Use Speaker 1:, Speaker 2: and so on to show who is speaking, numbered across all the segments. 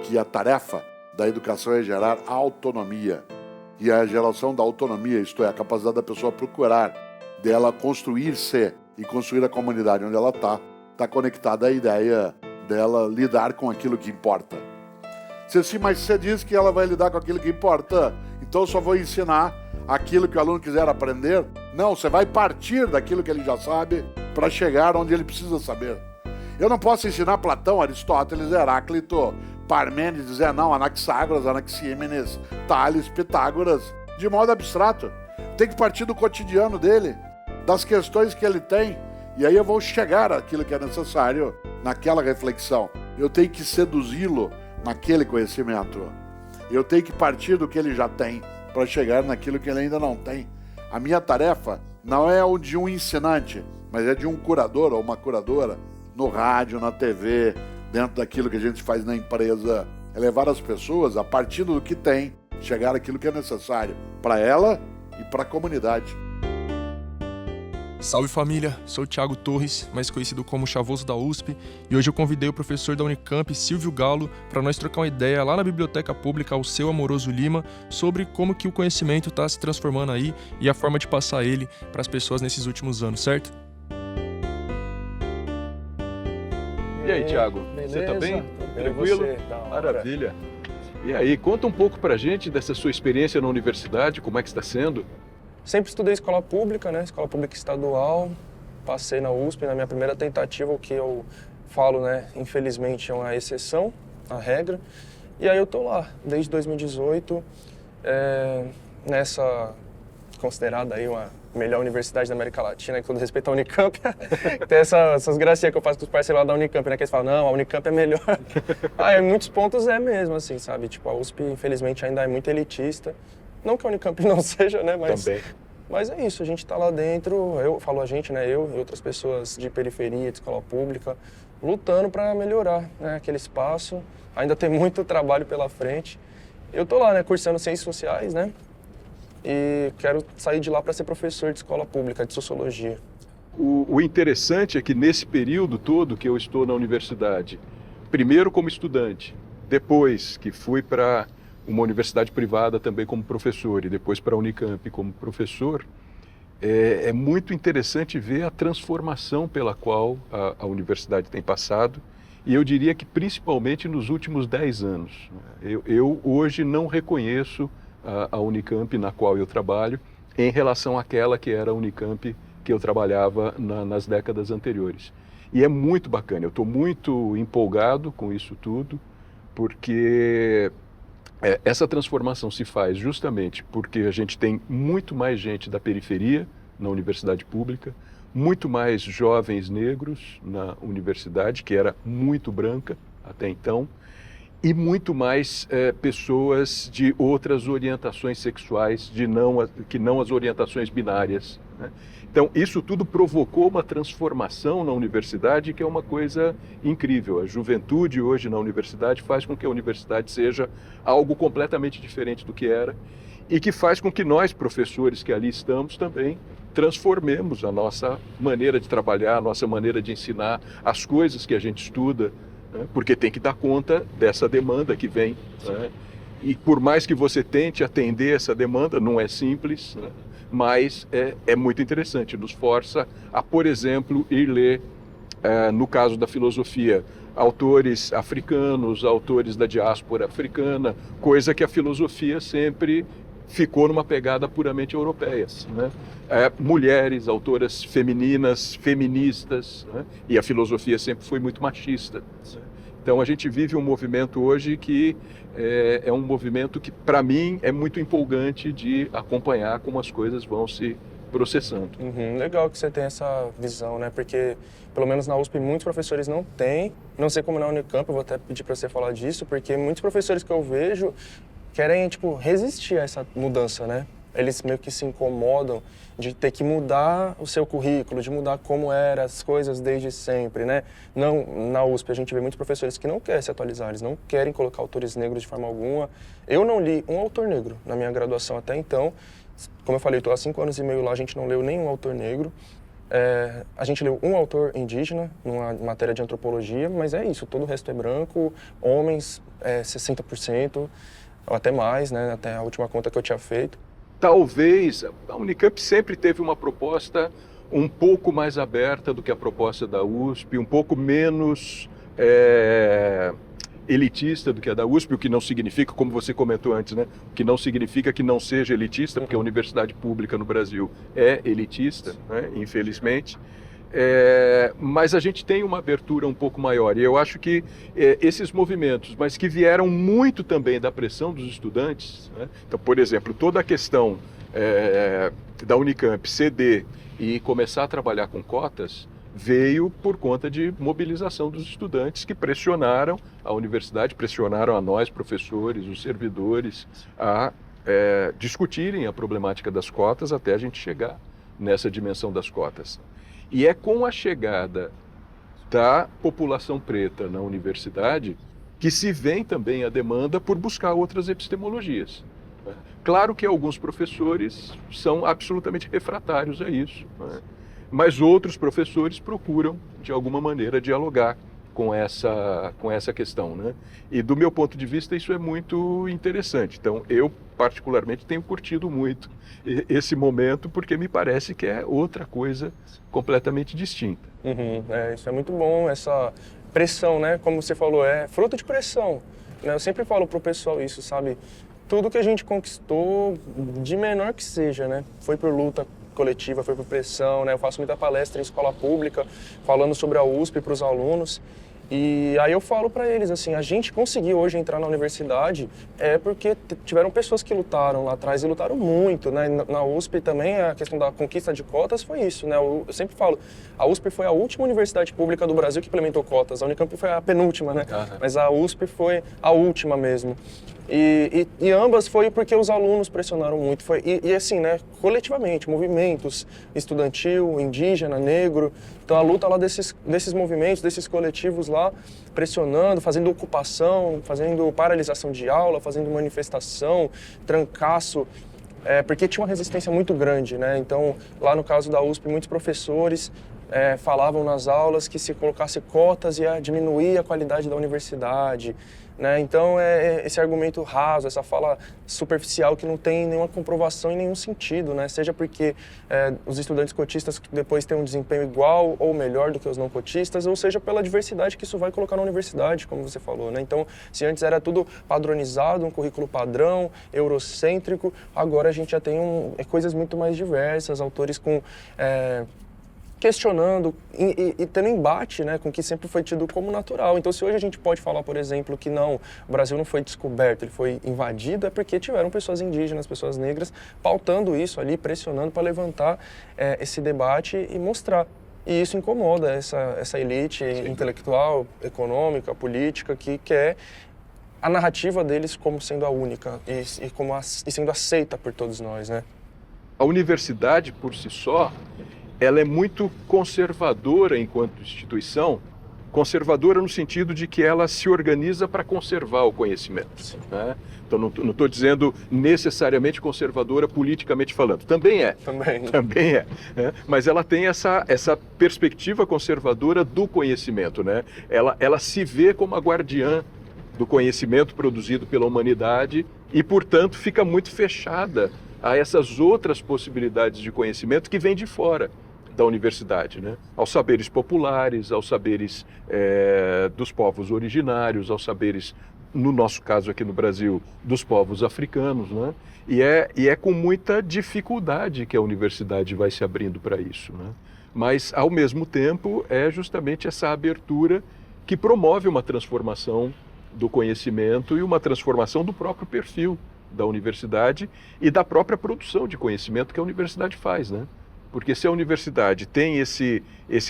Speaker 1: Que a tarefa da educação é gerar autonomia. E a geração da autonomia, isto é, a capacidade da pessoa procurar, dela construir-se e construir a comunidade onde ela está conectada à ideia dela lidar com aquilo que importa. Se assim, mas você diz que ela vai lidar com aquilo que importa, então eu só vou ensinar aquilo que o aluno quiser aprender? Não, você vai partir daquilo que ele já sabe para chegar onde ele precisa saber. Eu não posso ensinar Platão, Aristóteles, Heráclito, Parmênides, Anaxágoras, Anaxímenes, Tales, Pitágoras, de modo abstrato. Tem que partir do cotidiano dele, das questões que ele tem, e aí eu vou chegar àquilo que é necessário naquela reflexão. Eu tenho que seduzi-lo naquele conhecimento. Eu tenho que partir do que ele já tem para chegar naquilo que ele ainda não tem. A minha tarefa não é o de um ensinante, mas é de um curador ou uma curadora, no rádio, na TV, dentro daquilo que a gente faz na empresa, é levar as pessoas, a partir do que tem, chegar àquilo que é necessário para ela e para a comunidade.
Speaker 2: Salve família, sou o Thiago Torres, mais conhecido como Chavoso da USP, e hoje eu convidei o professor da Unicamp, Silvio Galo, para nós trocar uma ideia lá na Biblioteca Pública Alceu Amoroso Lima sobre como que o conhecimento está se transformando aí e a forma de passar ele para as pessoas nesses últimos anos, certo?
Speaker 3: E aí, Thiago, você tá bem? Tranquilo? Maravilha. E aí, conta um pouco pra gente dessa sua experiência na universidade, como é que está sendo?
Speaker 2: Sempre estudei escola pública, né? Escola pública estadual, passei na USP, na minha primeira tentativa, o que eu falo, né? Infelizmente é uma exceção, a regra. E aí eu tô lá, desde 2018, nessa considerada aí uma melhor universidade da América Latina, com todo respeito à Unicamp. Tem essas gracinhas que eu faço com os parceiros lá da Unicamp, né? Que eles falam, não, a Unicamp é melhor. Em muitos pontos é mesmo, assim, sabe? Tipo, a USP, infelizmente, ainda é muito elitista. Não que a Unicamp não seja, né? Mas é isso, a gente tá lá dentro, eu falo a gente, né? Eu e outras pessoas de periferia, de escola pública, lutando para melhorar, né, aquele espaço. Ainda tem muito trabalho pela frente. Eu tô lá, né, cursando Ciências Sociais, né? E quero sair de lá para ser professor de escola pública, de Sociologia.
Speaker 3: O interessante é que nesse período todo que eu estou na universidade, primeiro como estudante, depois que fui para uma universidade privada também como professor e depois para a Unicamp como professor, é muito interessante ver a transformação pela qual a universidade tem passado, e eu diria que principalmente nos últimos 10 anos. Eu hoje não reconheço a Unicamp na qual eu trabalho em relação àquela que era a Unicamp que eu trabalhava nas décadas anteriores. E é muito bacana, eu estou muito empolgado com isso tudo, porque essa transformação se faz justamente porque a gente tem muito mais gente da periferia na universidade pública, muito mais jovens negros na universidade, que era muito branca até então, e muito mais pessoas de outras orientações sexuais, que não as orientações binárias, né? Então, isso tudo provocou uma transformação na universidade que é uma coisa incrível. A juventude hoje na universidade faz com que a universidade seja algo completamente diferente do que era e que faz com que nós, professores que ali estamos, também transformemos a nossa maneira de trabalhar, a nossa maneira de ensinar, as coisas que a gente estuda, né? Porque tem que dar conta dessa demanda que vem, né? E por mais que você tente atender essa demanda, não é simples, né? Mas é muito interessante, nos força a, por exemplo, ir ler, no caso da filosofia, autores africanos, autores da diáspora africana, coisa que a filosofia sempre ficou numa pegada puramente europeia, né? Mulheres, autoras femininas, feministas, né? E a filosofia sempre foi muito machista. Então a gente vive um movimento hoje que é um movimento que, para mim, é muito empolgante de acompanhar como as coisas vão se processando.
Speaker 2: Legal que você tem essa visão, né? Porque, pelo menos na USP, muitos professores não têm. Não sei como na Unicamp, eu vou até pedir para você falar disso, porque muitos professores que eu vejo querem, resistir a essa mudança, né? eles meio que se incomodam de ter que mudar o seu currículo, de mudar como eram as coisas desde sempre, né? Não, na USP a gente vê muitos professores que não querem se atualizar, eles não querem colocar autores negros de forma alguma. Eu não li um autor negro na minha graduação até então. Como eu falei, eu estou há 5 anos e meio lá, a gente não leu nenhum autor negro. A gente leu um autor indígena numa matéria de antropologia, mas é isso, todo o resto é branco, homens 60%, ou até mais, né? Até a última conta que eu tinha feito.
Speaker 3: Talvez a Unicamp sempre teve uma proposta um pouco mais aberta do que a proposta da USP, um pouco menos elitista do que a da USP, o que não significa, como você comentou antes, né? O que não significa que não seja elitista, porque a universidade pública no Brasil é elitista, né? Infelizmente. Mas a gente tem uma abertura um pouco maior, e eu acho que esses movimentos, mas que vieram muito também da pressão dos estudantes, né? Então, por exemplo, toda a questão da Unicamp ceder e começar a trabalhar com cotas veio por conta de mobilização dos estudantes que pressionaram a universidade, pressionaram a nós, professores, os servidores, a discutirem a problemática das cotas até a gente chegar nessa dimensão das cotas. E é com a chegada da população preta na universidade que se vem também a demanda por buscar outras epistemologias. Claro que alguns professores são absolutamente refratários a isso, né? Mas outros professores procuram, de alguma maneira, dialogar com essa questão, né? E do meu ponto de vista isso é muito interessante. Então eu particularmente tenho curtido muito esse momento, porque me parece que é outra coisa completamente distinta.
Speaker 2: Isso é muito bom, essa pressão, né? Como você falou, é fruto de pressão, né? Eu sempre falo pro pessoal isso, sabe? Tudo que a gente conquistou, de menor que seja, né? Foi por luta coletiva, foi por pressão, né? Eu faço muita palestra em escola pública, falando sobre a USP para os alunos. E aí eu falo para eles, assim, a gente conseguiu hoje entrar na universidade porque tiveram pessoas que lutaram lá atrás e lutaram muito, né? Na USP também a questão da conquista de cotas foi isso, né? Eu sempre falo, a USP foi a última universidade pública do Brasil que implementou cotas, a Unicamp foi a penúltima, né? Mas a USP foi a última mesmo. E ambas foi porque os alunos pressionaram muito, e assim, né, coletivamente, movimentos estudantil, indígena, negro, então a luta lá desses movimentos, desses coletivos lá, pressionando, fazendo ocupação, fazendo paralisação de aula, fazendo manifestação, trancaço, porque tinha uma resistência muito grande, né, então lá no caso da USP, muitos professores falavam nas aulas que se colocasse cotas ia diminuir a qualidade da universidade, né? Então, esse argumento raso, essa fala superficial que não tem nenhuma comprovação em nenhum sentido, né? Seja porque os estudantes cotistas depois têm um desempenho igual ou melhor do que os não cotistas, ou seja pela diversidade que isso vai colocar na universidade, como você falou, né? Então, se antes era tudo padronizado, um currículo padrão, eurocêntrico, agora a gente já tem coisas muito mais diversas, autores com... questionando e tendo embate, né, com o que sempre foi tido como natural. Então, se hoje a gente pode falar, por exemplo, que não, o Brasil não foi descoberto, ele foi invadido, é porque tiveram pessoas indígenas, pessoas negras, pautando isso ali, pressionando para levantar esse debate e mostrar. E isso incomoda essa elite intelectual, econômica, política, que quer a narrativa deles como sendo a única e sendo aceita por todos nós, né?
Speaker 3: A universidade, por si só, ela é muito conservadora enquanto instituição, conservadora no sentido de que ela se organiza para conservar o conhecimento, né? Então não estou dizendo necessariamente conservadora politicamente falando, também é, né? Mas ela tem essa perspectiva conservadora do conhecimento, né? Ela se vê como a guardiã do conhecimento produzido pela humanidade e, portanto, fica muito fechada a essas outras possibilidades de conhecimento que vêm de fora da universidade, né? Aos saberes populares, aos saberes dos povos originários, aos saberes, no nosso caso aqui no Brasil, dos povos africanos, né? E é com muita dificuldade que a universidade vai se abrindo para isso, né? Mas, ao mesmo tempo, é justamente essa abertura que promove uma transformação do conhecimento e uma transformação do próprio perfil da universidade e da própria produção de conhecimento que a universidade faz, né? Porque se a universidade tem esse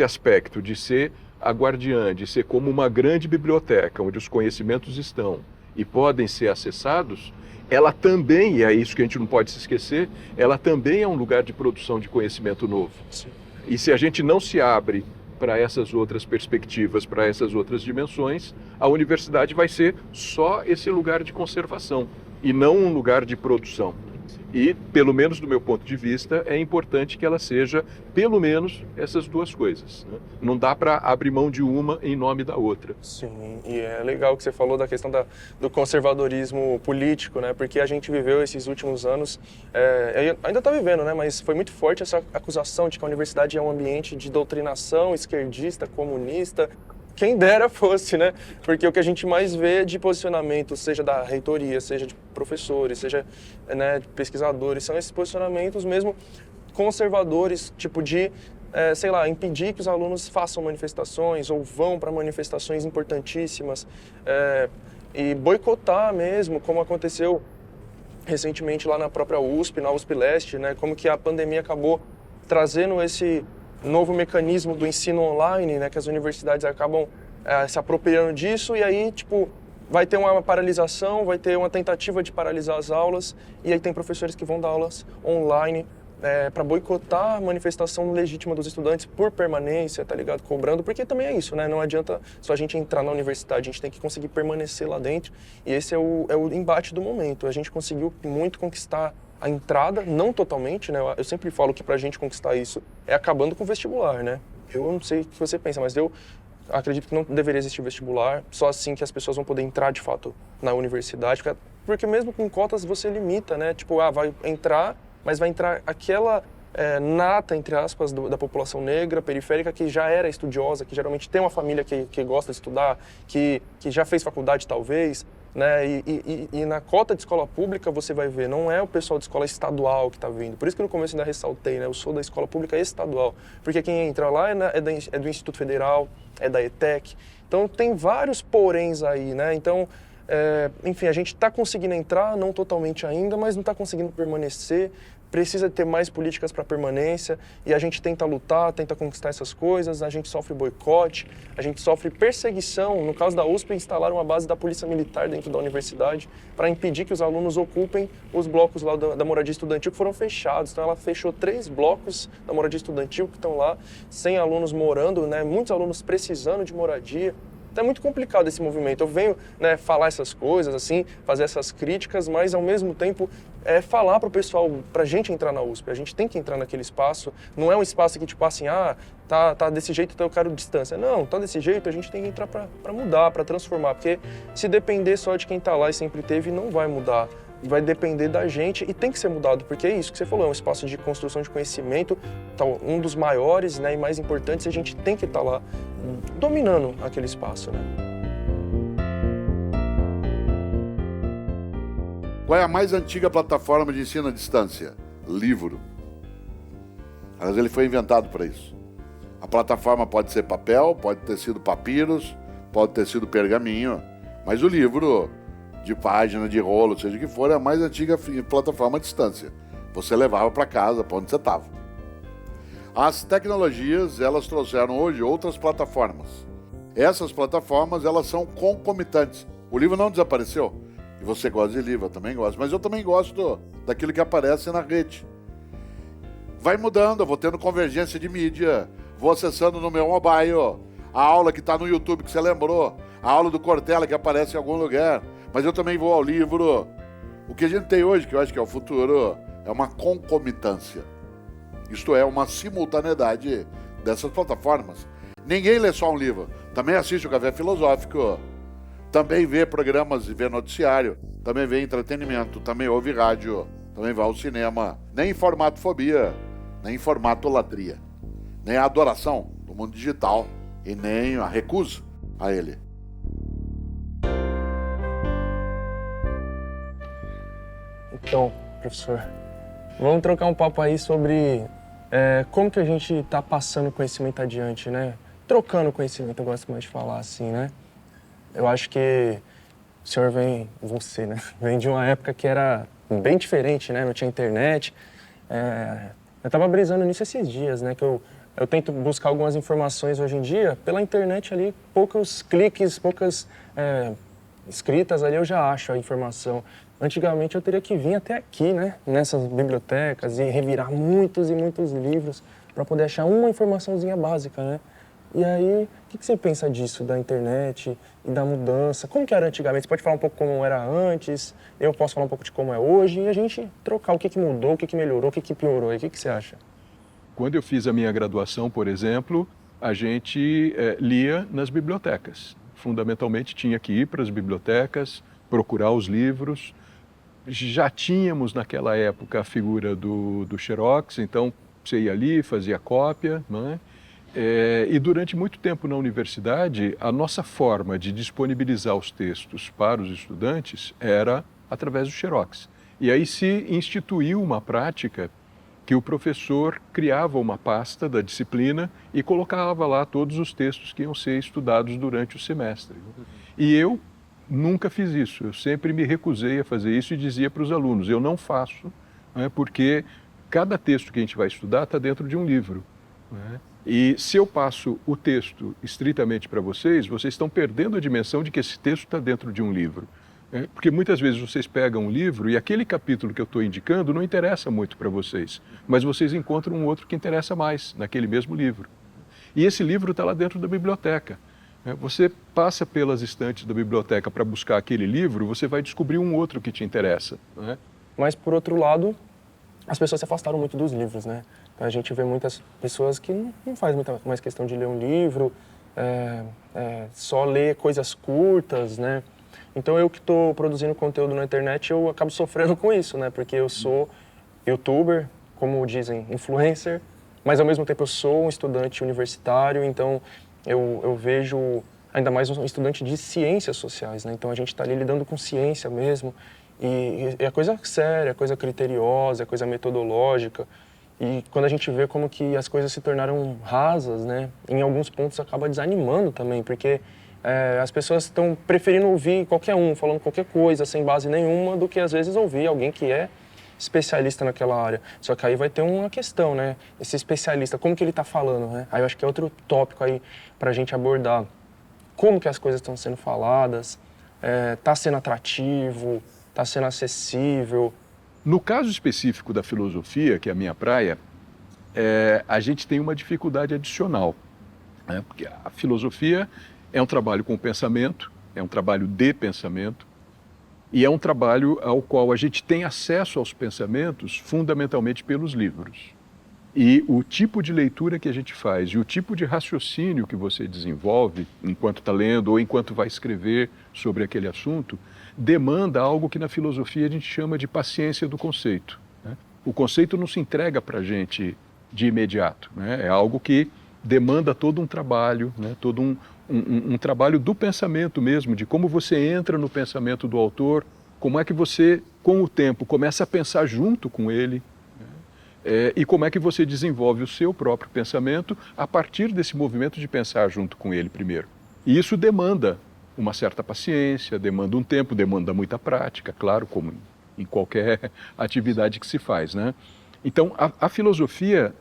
Speaker 3: aspecto de ser a guardiã, de ser como uma grande biblioteca, onde os conhecimentos estão e podem ser acessados, ela também, e é isso que a gente não pode se esquecer, ela também é um lugar de produção de conhecimento novo.
Speaker 2: Sim.
Speaker 3: E se a gente não se abre para essas outras perspectivas, para essas outras dimensões, a universidade vai ser só esse lugar de conservação e não um lugar de produção. E, pelo menos do meu ponto de vista, é importante que ela seja, pelo menos, essas duas coisas, né? Não dá para abrir mão de uma em nome da outra.
Speaker 2: Sim, e é legal que você falou da questão do conservadorismo político, né? Porque a gente viveu esses últimos anos, ainda está vivendo, né? Mas foi muito forte essa acusação de que a universidade é um ambiente de doutrinação esquerdista, comunista. Quem dera fosse, né? Porque o que a gente mais vê de posicionamento, seja da reitoria, seja de professores, seja, né, de pesquisadores, são esses posicionamentos mesmo conservadores, tipo de, sei lá, impedir que os alunos façam manifestações ou vão para manifestações importantíssimas e boicotar mesmo, como aconteceu recentemente lá na própria USP, na USP Leste, né? Como que a pandemia acabou trazendo esse novo mecanismo do ensino online, né, que as universidades acabam se apropriando disso, e aí, tipo, vai ter uma paralisação, vai ter uma tentativa de paralisar as aulas, e aí tem professores que vão dar aulas online para boicotar a manifestação legítima dos estudantes por permanência, tá ligado? Cobrando, porque também é isso, né? Não adianta só a gente entrar na universidade, a gente tem que conseguir permanecer lá dentro, e esse é o embate do momento. A gente conseguiu muito conquistar a entrada, não totalmente, né? Eu sempre falo que pra gente conquistar isso é acabando com o vestibular, né? Eu não sei o que você pensa, mas eu acredito que não deveria existir vestibular, só assim que as pessoas vão poder entrar de fato na universidade, porque mesmo com cotas você limita, né? Tipo, vai entrar, mas vai entrar aquela nata, entre aspas, da população negra, periférica, que já era estudiosa, que geralmente tem uma família que gosta de estudar, que já fez faculdade talvez, né? E na cota de escola pública você vai ver, não é o pessoal de escola estadual que está vindo. Por isso que no começo ainda ressaltei, né? Eu sou da escola pública estadual, porque quem entra lá é do Instituto Federal, é da ETEC. Então tem vários poréns aí, né? Então, enfim, a gente está conseguindo entrar, não totalmente ainda, mas não está conseguindo permanecer. Precisa ter mais políticas para permanência e a gente tenta lutar, tenta conquistar essas coisas, a gente sofre boicote, a gente sofre perseguição. No caso da USP, instalaram uma base da Polícia Militar dentro da universidade para impedir que os alunos ocupem os blocos lá da moradia estudantil que foram fechados. Então ela fechou 3 blocos da moradia estudantil que estão lá, sem alunos morando, né? Muitos alunos precisando de moradia. Então é muito complicado esse movimento. Eu venho, né, falar essas coisas, assim, fazer essas críticas, mas ao mesmo tempo falar para o pessoal, para a gente entrar na USP. A gente tem que entrar naquele espaço. Não é um espaço que tipo assim, tá desse jeito, então eu quero distância. Não, tá desse jeito, a gente tem que entrar para mudar, para transformar. Porque se depender só de quem está lá e sempre teve, não vai mudar. Vai depender da gente e tem que ser mudado, porque é isso que você falou, é um espaço de construção de conhecimento, um dos maiores, né, e mais importantes, e a gente tem que estar lá dominando aquele espaço, né?
Speaker 1: Qual é a mais antiga plataforma de ensino à distância? Livro. Mas ele foi inventado para isso. A plataforma pode ser papel, pode ter sido papiros, pode ter sido pergaminho, mas o livro de página, de rolo, seja o que for, é a mais antiga plataforma à distância. Você levava para casa, para onde você estava. As tecnologias, elas trouxeram hoje outras plataformas. Essas plataformas, elas são concomitantes. O livro não desapareceu. E você gosta de livro, eu também gosto. Mas eu também gosto daquilo que aparece na rede. Vai mudando, eu vou tendo convergência de mídia, vou acessando no meu mobile a aula que está no YouTube que você lembrou, a aula do Cortella que aparece em algum lugar. Mas eu também vou ao livro. O que a gente tem hoje, que eu acho que é o futuro, é uma concomitância. Isto é, uma simultaneidade dessas plataformas. Ninguém lê só um livro. Também assiste o Café Filosófico. Também vê programas e vê noticiário. Também vê entretenimento. Também ouve rádio. Também vai ao cinema. Nem formatofobia. Nem formatolatria. Nem a adoração do mundo digital. E nem a recusa a ele.
Speaker 2: Então, professor, vamos trocar um papo aí sobre como que a gente está passando conhecimento adiante, né? Trocando conhecimento, eu gosto mais de falar assim, né? Eu acho que o senhor você, né? Vem de uma época que era bem diferente, né? Não tinha internet. Eu estava brisando nisso esses dias, né? Que eu tento buscar algumas informações hoje em dia pela internet ali, poucos cliques, poucas escritas ali eu já acho a informação. antigamente eu teria que vir até aqui, né, nessas bibliotecas e revirar muitos e muitos livros para poder achar uma informaçãozinha básica, né? E aí, o que você pensa disso, da internet e da mudança? Como que era antigamente? Você pode falar um pouco como era antes, eu posso falar um pouco de como é hoje, e a gente trocar o que mudou, o que melhorou, o que piorou. E o que você acha?
Speaker 3: Quando eu fiz a minha graduação, por exemplo, a gente lia nas bibliotecas. Fundamentalmente tinha que ir para as bibliotecas, procurar os livros. Já tínhamos naquela época a figura do Xerox, então você ia ali, fazia cópia, né? E durante muito tempo na universidade, a nossa forma de disponibilizar os textos para os estudantes era através do Xerox. E aí se instituiu uma prática que o professor criava uma pasta da disciplina e colocava lá todos os textos que iam ser estudados durante o semestre. E eu nunca fiz isso, eu sempre me recusei a fazer isso e dizia para os alunos, eu não faço, né, porque cada texto que a gente vai estudar está dentro de um livro, né? E se eu passo o texto estritamente para vocês, vocês estão perdendo a dimensão de que esse texto está dentro de um livro. Porque muitas vezes vocês pegam um livro e aquele capítulo que eu estou indicando não interessa muito para vocês, mas vocês encontram um outro que interessa mais naquele mesmo livro. E esse livro está lá dentro da biblioteca. Você passa pelas estantes da biblioteca para buscar aquele livro, você vai descobrir um outro que te interessa, né?
Speaker 2: Mas, por outro lado, as pessoas se afastaram muito dos livros, né? A gente vê muitas pessoas que não faz muita mais questão de ler um livro, só ler coisas curtas, né? Então eu que estou produzindo conteúdo na internet, eu acabo sofrendo com isso, né? Porque eu sou youtuber, como dizem, influencer, mas ao mesmo tempo eu sou um estudante universitário, então eu vejo ainda mais um estudante de ciências sociais, né? Então a gente está ali lidando com ciência mesmo, e é coisa séria, é coisa criteriosa, é coisa metodológica. E quando a gente vê como que as coisas se tornaram rasas, né, em alguns pontos acaba desanimando também, porque as pessoas estão preferindo ouvir qualquer um, falando qualquer coisa, sem base nenhuma, do que às vezes ouvir alguém que é especialista naquela área. Só que aí vai ter uma questão, né, esse especialista, como que ele está falando, né? Aí eu acho que é outro tópico aí para a gente abordar. Como que as coisas estão sendo faladas, está sendo atrativo, está sendo acessível.
Speaker 3: No caso específico da filosofia, que é a minha praia, a gente tem uma dificuldade adicional, né? Porque a filosofia é um trabalho com pensamento, é um trabalho de pensamento, e é um trabalho ao qual a gente tem acesso aos pensamentos fundamentalmente pelos livros. E o tipo de leitura que a gente faz e o tipo de raciocínio que você desenvolve enquanto está lendo ou enquanto vai escrever sobre aquele assunto demanda algo que na filosofia a gente chama de paciência do conceito, né? O conceito não se entrega para a gente de imediato, né? É algo que demanda todo um trabalho, né? Todo um trabalho do pensamento mesmo, de como você entra no pensamento do autor, como é que você, com o tempo, começa a pensar junto com ele, e como é que você desenvolve o seu próprio pensamento a partir desse movimento de pensar junto com ele primeiro. E isso demanda uma certa paciência, demanda um tempo, demanda muita prática, claro, como em qualquer atividade que se faz, né? Então, a filosofia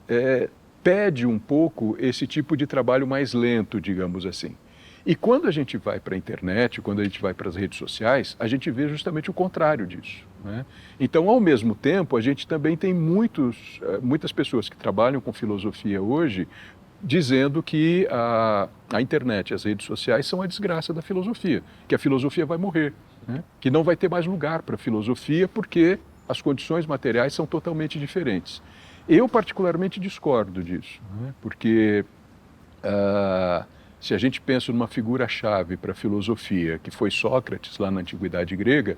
Speaker 3: pede um pouco esse tipo de trabalho mais lento, digamos assim. E quando a gente vai para a internet, quando a gente vai para as redes sociais, a gente vê justamente o contrário disso, né? Então, ao mesmo tempo, a gente também tem muitas pessoas que trabalham com filosofia hoje dizendo que a internet, as redes sociais são a desgraça da filosofia, que a filosofia vai morrer, né? Que não vai ter mais lugar para a filosofia porque as condições materiais são totalmente diferentes. Eu particularmente discordo disso, né? Porque se a gente pensa numa figura-chave para a filosofia, que foi Sócrates lá na Antiguidade Grega,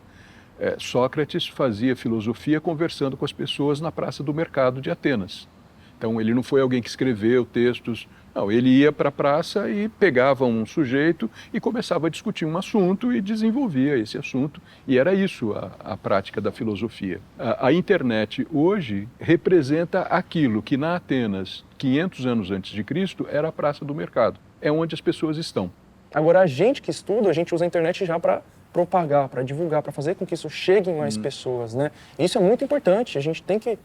Speaker 3: Sócrates fazia filosofia conversando com as pessoas na praça do mercado de Atenas. Então, ele não foi alguém que escreveu textos, não, ele ia para a praça e pegava um sujeito e começava a discutir um assunto e desenvolvia esse assunto, e era isso a prática da filosofia. A internet hoje representa aquilo que na Atenas, 500 anos antes de Cristo, era a praça do mercado, é onde as pessoas estão.
Speaker 2: Agora, a gente que estuda, a gente usa a internet já para propagar, para divulgar, para fazer com que isso chegue em mais pessoas, né? Isso é muito importante, a gente tem que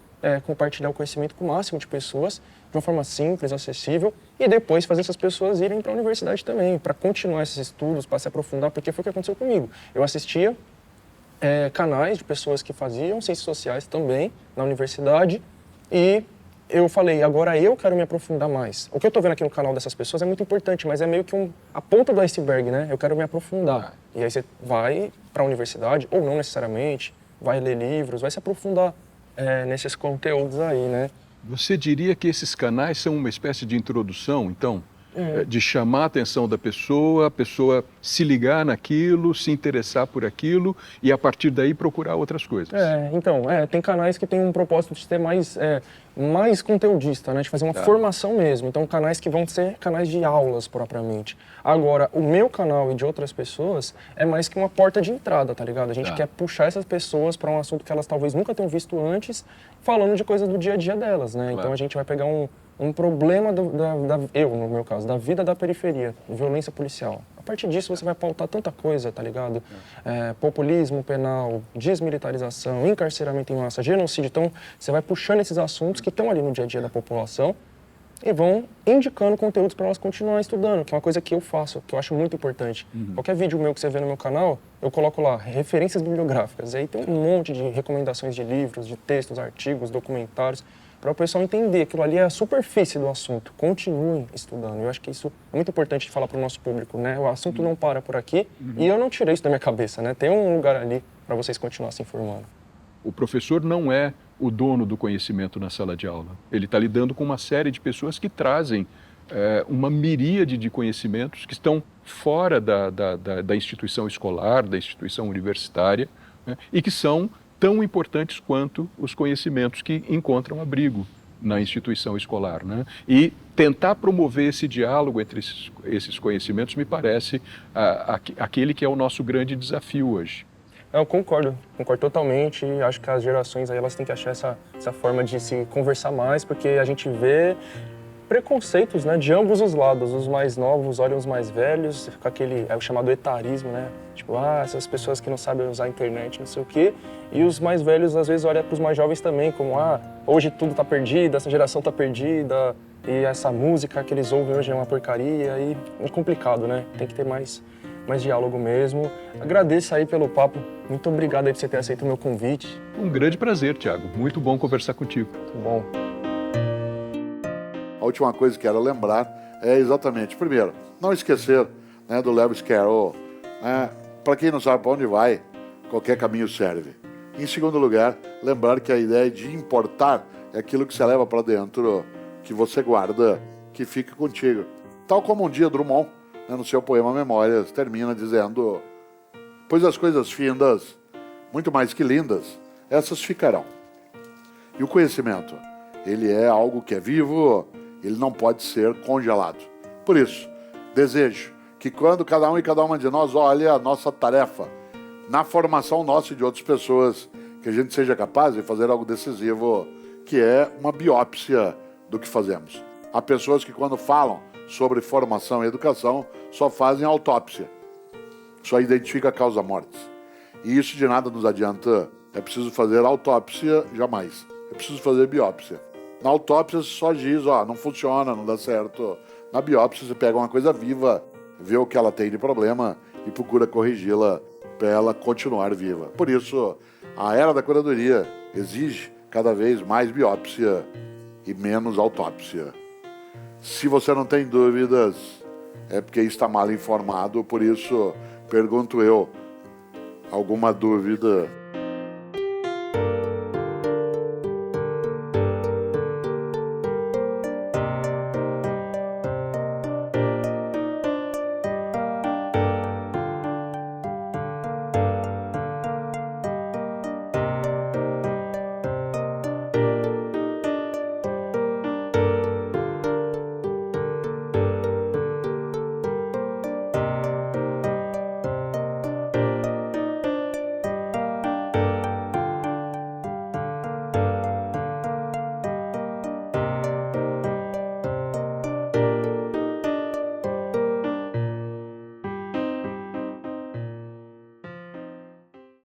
Speaker 2: compartilhar o conhecimento com o máximo de pessoas, de uma forma simples, acessível, e depois fazer essas pessoas irem para a universidade também, para continuar esses estudos, para se aprofundar, porque foi o que aconteceu comigo. Eu assistia canais de pessoas que faziam ciências sociais também na universidade e eu falei, agora eu quero me aprofundar mais. O que eu estou vendo aqui no canal dessas pessoas é muito importante, mas é meio que a ponta do iceberg, né? Eu quero me aprofundar. E aí você vai para a universidade, ou não necessariamente, vai ler livros, vai se aprofundar nesses conteúdos aí, né?
Speaker 3: Você diria que esses canais são uma espécie de introdução, então? De chamar a atenção da pessoa, a pessoa se ligar naquilo, se interessar por aquilo e a partir daí procurar outras coisas.
Speaker 2: Então, tem canais que têm um propósito de ser mais conteudista, né? De fazer uma formação mesmo. Então, canais que vão ser canais de aulas propriamente. Agora, o meu canal e de outras pessoas é mais que uma porta de entrada, tá ligado? A gente quer puxar essas pessoas para um assunto que elas talvez nunca tenham visto antes, falando de coisas do dia a dia delas, né? Claro. Então, a gente vai pegar um problema, eu, no meu caso, da vida da periferia, violência policial. A partir disso, você vai pautar tanta coisa, tá ligado? Populismo penal, desmilitarização, encarceramento em massa, genocídio. Então, você vai puxando esses assuntos que estão ali no dia a dia da população e vão indicando conteúdos para elas continuarem estudando, que é uma coisa que eu faço, que eu acho muito importante. Qualquer vídeo meu que você vê no meu canal, eu coloco lá referências bibliográficas. Aí tem um monte de recomendações de livros, de textos, artigos, documentários, para o pessoal entender que aquilo ali é a superfície do assunto. Continuem estudando. Eu acho que isso é muito importante de falar para o nosso público, né? O assunto não para por aqui e eu não tirei isso da minha cabeça, né? Tem um lugar ali para vocês continuarem se informando.
Speaker 3: O professor não é o dono do conhecimento na sala de aula. Ele está lidando com uma série de pessoas que trazem uma miríade de conhecimentos que estão fora da instituição escolar, da instituição universitária, né? E que são tão importantes quanto os conhecimentos que encontram abrigo na instituição escolar, né? E tentar promover esse diálogo entre esses conhecimentos me parece aquele que é o nosso grande desafio hoje.
Speaker 2: Eu concordo totalmente. Acho que as gerações aí, elas têm que achar essa forma de se conversar mais, porque a gente vê preconceitos, né, de ambos os lados. Os mais novos olham os mais velhos, fica aquele, o chamado etarismo, né? Tipo, essas pessoas que não sabem usar a internet, não sei o quê. E os mais velhos, às vezes, olham para os mais jovens também, como, hoje tudo tá perdido, essa geração tá perdida, e essa música que eles ouvem hoje é uma porcaria, e é complicado, né? Tem que ter mais diálogo mesmo. Agradeço aí pelo papo. Muito obrigado aí por você ter aceito o meu convite.
Speaker 3: Um grande prazer, Thiago. Muito bom conversar contigo.
Speaker 2: Muito bom.
Speaker 1: A última coisa que quero lembrar é exatamente, primeiro, não esquecer, né, do Lewis Carroll. Para quem não sabe para onde vai, qualquer caminho serve. Em segundo lugar, lembrar que a ideia de importar é aquilo que você leva para dentro, que você guarda, que fica contigo. Tal como um dia Drummond, no seu poema Memórias, termina dizendo: pois as coisas findas, muito mais que lindas, essas ficarão. E o conhecimento, ele é algo que é vivo, ele não pode ser congelado. Por isso, desejo que quando cada um e cada uma de nós olhe a nossa tarefa na formação nossa e de outras pessoas, que a gente seja capaz de fazer algo decisivo, que é uma biópsia do que fazemos. Há pessoas que quando falam sobre formação e educação, só fazem autópsia. Só identifica a causa-mortes. E isso de nada nos adianta. É preciso fazer autópsia, jamais. É preciso fazer biópsia. Na autópsia você só diz, não funciona, não dá certo. Na biópsia você pega uma coisa viva, vê o que ela tem de problema e procura corrigi-la para ela continuar viva. Por isso, a era da curadoria exige cada vez mais biópsia e menos autópsia. Se você não tem dúvidas, é porque está mal informado, por isso pergunto eu, alguma dúvida?